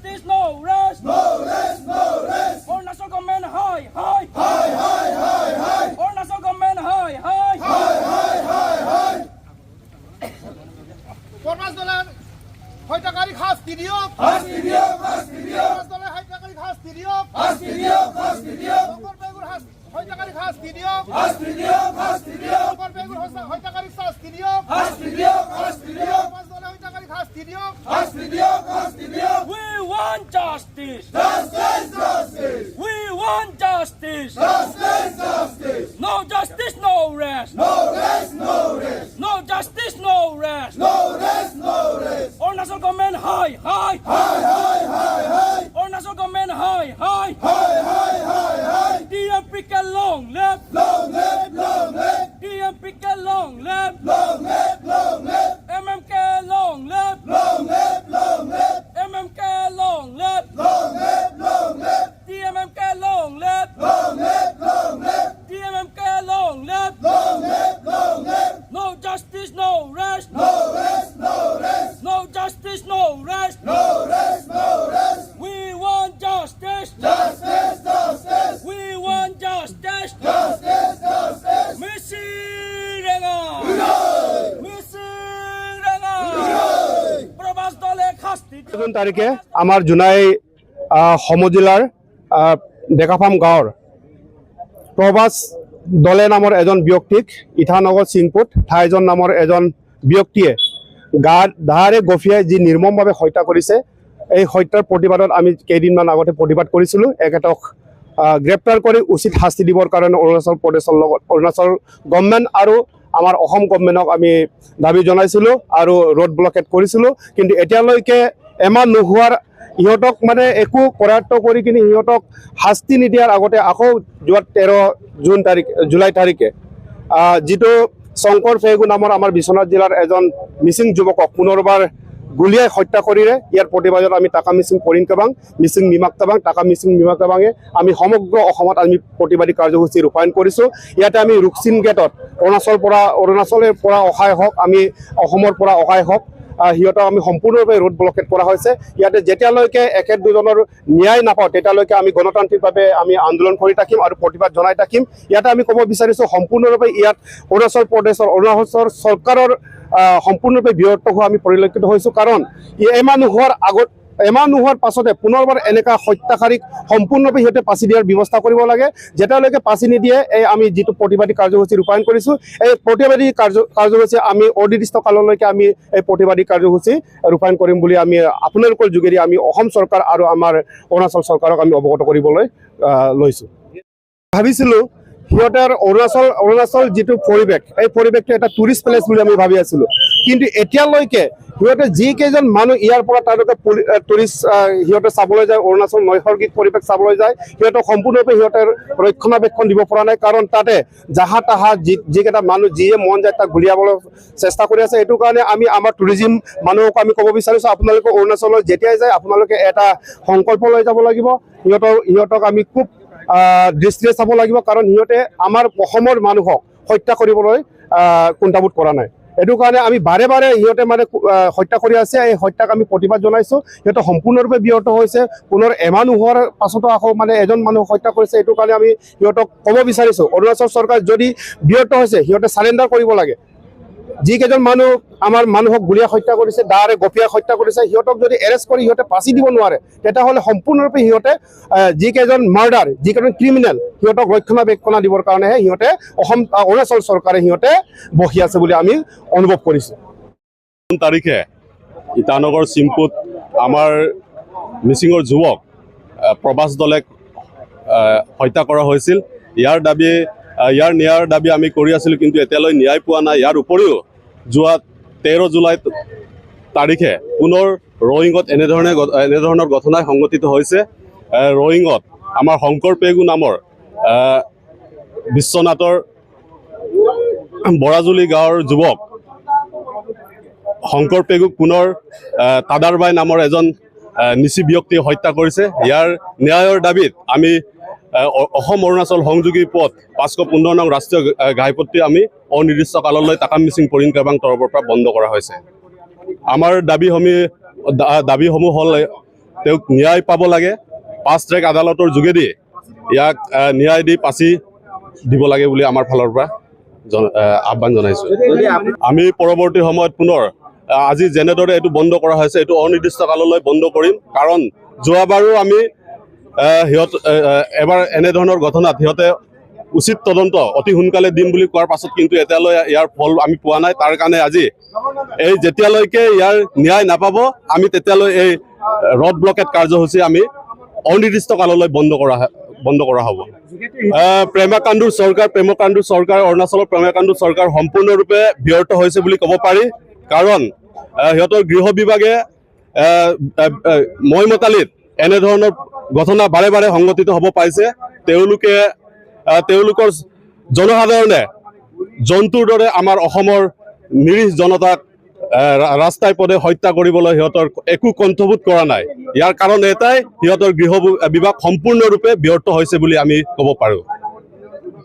justice, no rest. No rest, no rest. Arunachal government, hi, hi. Hi, hi, hi, hi. Arunachal government, hi, hi. Hi, hi, hi, hi. Kormasdolan hoytakari শাস্তি দিয়ক Hasti diok, hasti diok. kormasdolan hoytakari শাস্তি দিয়ক Hasti diok, hasti diok. korbegur hoytakari শাস্তি দিয়ক Hasti diok, hasti diok. korbegur hoytakari শাস্তি দিয়ক Hasti diok, hasti diok. kormasdolan hoytakari শাস্তি দিয়ক Hasti diok, hasti diok. We want justice. Justice, justice. We want justice. Justice, justice. No justice, no rest. No rest, no rest. No justice, no rest. No rest, no rest. Arunachal government, hi, hi. Hi, hi, hi, hi. Arunachal government, hi, hi. Hi, hi, hi, hi. DMPK long live. Long live, long live. DMPK long live. Long live, long live. MMK long live. Long live, long live. MMK long live. Long live, long live. DMMK long live. Long live, long live. DMMK long live. Long live, long live. No justice, no rest. No rest, no rest. No justice, no rest. No rest, no rest. We want justice. Justice, justice. We want justice. Justice, justice. Misirenga. Hooray! Misirenga. Hooray! প্রবাস দলে শাস্তি June তাৰিখে আমাৰ জোনাই সমজিলাৰ ডেকাফাৰ্ম গাঁৱৰ প্ৰবাস দলে নামৰ এজন ব্যক্তিক ইথানগৰ সিংপুট ঠাইজন নামৰ এজন ব্যক্তিয়ে ধাৰে গফিয়াই যি নিৰ্মমভাৱে হত্যা কৰিছে এই হত্যাৰ প্ৰতিবাদত আমি কেইদিনমান আগতে প্ৰতিবাদ কৰিছিলোঁ এখেতক গ্ৰেপ্তাৰ কৰি উচিত শাস্তি দিবৰ কাৰণে অৰুণাচল গভৰ্ণমেণ্ট আৰু আমাৰ অসম গভৰ্ণমেণ্টক আমি দাবী জনাইছিলোঁ আৰু ৰোড ব্লকেট কৰিছিলোঁ কিন্তু এতিয়ালৈকে এমাহ নোহোৱাৰ ইহঁতক মানে একো কৰায়ত্ব কৰি কিনে ইহঁতক শাস্তি নিদিয়াৰ আগতে আকৌ যোৱা 13 জুলাই তাৰিখে যিটো শংকৰ ফেগু নামৰ আমাৰ বিশ্বনাথ জিলাৰ এজন মিচিং যুৱকক পুনৰবাৰ গুলিয়াই হত্যা কৰিলে ইয়াৰ প্ৰতিবাদত আমি টাকা মিচিং পৰিণ কেবাং মিচিং নিমাক তাবাং টাকা মিচিং নিমাক তাবাঙে আমি সমগ্ৰ অসমত আমি প্ৰতিবাদী কাৰ্যসূচী ৰূপায়ণ কৰিছোঁ ইয়াতে আমি ৰুকচিন গেটত অৰুণাচলৰ পৰা অহাই হওক আমি অসমৰ পৰা অহাই হওক সিহঁতক আমি সম্পূৰ্ণৰূপে ৰোড ব্লকেট কৰা হৈছে ইয়াতে যেতিয়ালৈকে এখেত দুজনৰ ন্যায় নাপাওঁ তেতিয়ালৈকে আমি গণতান্ত্ৰিকভাৱে আমি আন্দোলন কৰি থাকিম আৰু প্ৰতিবাদ জনাই থাকিম ইয়াতে আমি ক'ব বিচাৰিছোঁ সম্পূৰ্ণৰূপে ইয়াত অৰুণাচল চৰকাৰৰ সম্পূৰ্ণৰূপে বিৰত হোৱা আমি পৰিলক্ষিত হৈছোঁ কাৰণ এমাহ নোহোৱাৰ পাছতে পুনৰবাৰ এনেকুৱা হত্যাকাৰীক সম্পূৰ্ণৰূপে সিহঁতে পাচি দিয়াৰ ব্যৱস্থা কৰিব লাগে যেতিয়ালৈকে পাচি নিদিয়ে এই আমি যিটো প্ৰতিবাদী কাৰ্যসূচী ৰূপায়ণ কৰিছোঁ এই প্ৰতিবাদী কাৰ্যসূচী আমি অনিৰ্দিষ্ট কাললৈকে আমি এই প্ৰতিবাদী কাৰ্যসূচী ৰূপায়ণ কৰিম বুলি আমি আপোনালোকৰ যোগেদি আমি অসম চৰকাৰ আৰু আমাৰ অৰুণাচল চৰকাৰক আমি অৱগত কৰিবলৈ লৈছোঁ ভাবিছিলোঁ সিহঁতৰ অৰুণাচল যিটো পৰিৱেশ এই পৰিৱেশটো এটা টুৰিষ্ট প্লেচ বুলি আমি ভাবি আছিলোঁ কিন্তু এতিয়ালৈকে সিহঁতে যিকেইজন মানুহ ইয়াৰ পৰা তেওঁলোকে টুৰিষ্ট সিহঁতে চাবলৈ যায় অৰুণাচল নৈসৰ্গিক পৰিৱেশ চাবলৈ যায় সিহঁতক সম্পূৰ্ণৰূপে সিহঁতে ৰক্ষণাবেক্ষণ দিব পৰা নাই কাৰণ তাতে জাহা তাহা যিকেইটা মানুহ যিয়ে মন যায় তাক গুলিয়াবলৈ চেষ্টা কৰি আছে এইটো কাৰণে আমি আমাৰ টুৰিজিম মানুহক আমি ক'ব বিচাৰিছোঁ আপোনালোকে অৰুণাচলত যেতিয়াই যায় আপোনালোকে এটা সংকল্প লৈ যাব লাগিব সিহঁতক আমি খুব দৃষ্টিৰে চাব লাগিব কাৰণ সিহঁতে আমাৰ অসমৰ মানুহক হত্যা কৰিবলৈ কুণ্ঠাবোধ কৰা নাই এইটো কাৰণে আমি বাৰে বাৰে সিহঁতে মানে হত্যা কৰি আছে এই হত্যাক আমি প্ৰতিবাদ জনাইছোঁ সিহঁতে সম্পূৰ্ণৰূপে বিৰত হৈছে পুনৰ এমাহ নোহোৱাৰ পাছতো আকৌ মানে এজন মানুহক হত্যা কৰিছে এইটো কাৰণে আমি সিহঁতক ক'ব বিচাৰিছোঁ অৰুণাচল চৰকাৰ যদি বিৰত হৈছে সিহঁতে চাৰেণ্ডাৰ কৰিব লাগে যিকেইজন মানুহ আমাৰ মানুহক গুলিয়াই হত্যা কৰিছে দাৰে গপিয়াই হত্যা কৰিছে সিহঁতক যদি এৰেষ্ট কৰি সিহঁতে পাচি দিব নোৱাৰে তেতিয়াহ'লে সম্পূৰ্ণৰূপে সিহঁতে যিকেইজন মাৰ্ডাৰ যিকেইজন ক্ৰিমিনেল সিহঁতক ৰক্ষণাবেক্ষণ দিবৰ কাৰণেহে সিহঁতে অৰুণাচল চৰকাৰে সিহঁতে বহি আছে বুলি আমি অনুভৱ কৰিছোঁ তাৰিখে ইটানগৰ চিম্পুত আমাৰ মিচিঙৰ যুৱক প্ৰবাস দলেক হত্যা কৰা হৈছিল ইয়াৰ ন্যায়ৰ দাবী আমি কৰি আছিলোঁ কিন্তু এতিয়ালৈ ন্যায় পোৱা নাই ইয়াৰ উপৰিও যোৱা 13 জুলাই তাৰিখে পুনৰ ৰয়িঙত এনেধৰণৰ ঘটনাই সংঘটিত হৈছে ৰয়িঙত আমাৰ শংকৰ পেগু নামৰ বিশ্বনাথৰ বৰাজুলি গাঁৱৰ যুৱক শংকৰ পেগুক পুনৰ তাদাৰবাই নামৰ এজন নিচি ব্যক্তিয়ে হত্যা কৰিছে ইয়াৰ ন্যায়ৰ দাবীত আমি অসম অৰুণাচল সংযোগী পথ 515 নং ৰাষ্ট্ৰীয় ঘাইপথটি আমি অনিৰ্দিষ্ট কাললৈ টাকা মিচিং পৰিণ কেবাং তৰফৰ পৰা বন্ধ কৰা হৈছে আমাৰ দাবীসমূহ হ'ল তেওঁক ন্যায় পাব লাগে। ফাষ্ট ট্ৰেক আদালতৰ যোগেদি ইয়াক ন্যায় দি পাচি দিব লাগে বুলি আমাৰ ফালৰ পৰা আহ্বান জনাইছোঁ। আমি পৰৱৰ্তী সময়ত পুনৰ আজি যেনেদৰে এইটো বন্ধ কৰা হৈছে এইটো অনিৰ্দিষ্ট কাললৈ বন্ধ কৰিম। কাৰণ যোৱাবাৰো আমি এবাৰ এনেধৰণৰ ঘটনাত সিহঁতে উচিত তদন্ত অতি সোনকালে দিম বুলি কোৱাৰ পাছত কিন্তু এতিয়ালৈ ইয়াৰ ফল আমি পোৱা নাই। তাৰ কাৰণে আজি এই যেতিয়ালৈকে ইয়াৰ ন্যায় নাপাব আমি তেতিয়ালৈ এই ৰড ব্লকেট কাৰ্যসূচী আমি অনিৰ্দিষ্ট কাললৈ বন্ধ কৰা হ'ব। প্ৰেমাকাণ্ডুৰ চৰকাৰ অৰুণাচলৰ প্ৰেমাকাণ্ডুৰ চৰকাৰ সম্পূৰ্ণৰূপে ব্যৰ্থ হৈছে বুলি ক'ব পাৰি। কাৰণ সিহঁতৰ গৃহ বিভাগে মইমতালিত এনেধৰণৰ ঘটনা বাৰে বাৰে সংঘটিত হ'ব পাইছে। তেওঁলোকৰ জনসাধাৰণে জন্তুৰ দৰে আমাৰ অসমৰ নিৰীহ জনতাক ৰাস্তাই পদে হত্যা কৰিবলৈ সিহঁতৰ একো কণ্ঠবোধ কৰা নাই। ইয়াৰ কাৰণ এটাই, সিহঁতৰ গৃহ বিভাগ সম্পূৰ্ণৰূপে ব্যৰ্থ হৈছে বুলি আমি ক'ব পাৰোঁ।